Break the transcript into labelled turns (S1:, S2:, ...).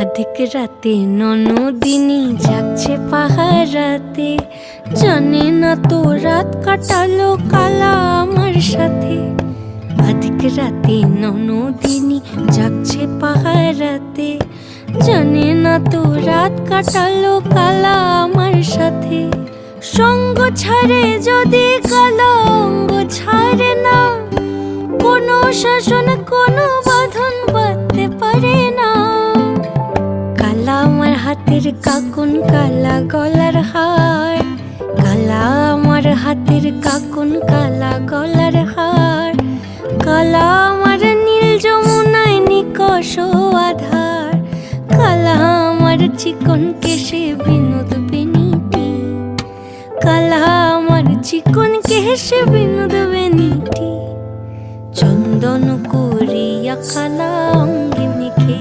S1: অধিক রাতে ননদিনী জাগছে পাহারাতে, জানে না তো রাত কাটালো কালা আমার সাথে। অধিক রাতে ননদিনী জাগছে পাহারাতে, জানে না তো রাত কাটালো কালা আমার সাথে। সঙ্গ ছাড়ে যদি কালা অঙ্গ ছাড়ে না, কোনো শাসন কোনো বাঁধন বাঁধতে পারে না। কালা আমার হাতের কাকুন কালা গলার হার, কালা আমার হাতের কাকুন কালা গলার হার। কালা আমার নীল যমুনায় নিকষ আধার, কালা আমার চিকন কেশে বিনোদ বেনিটি, কালা আমার চিকন কেশে বিনোদ বেনিটি। চন্দন করিয়া কালা অঙ্গে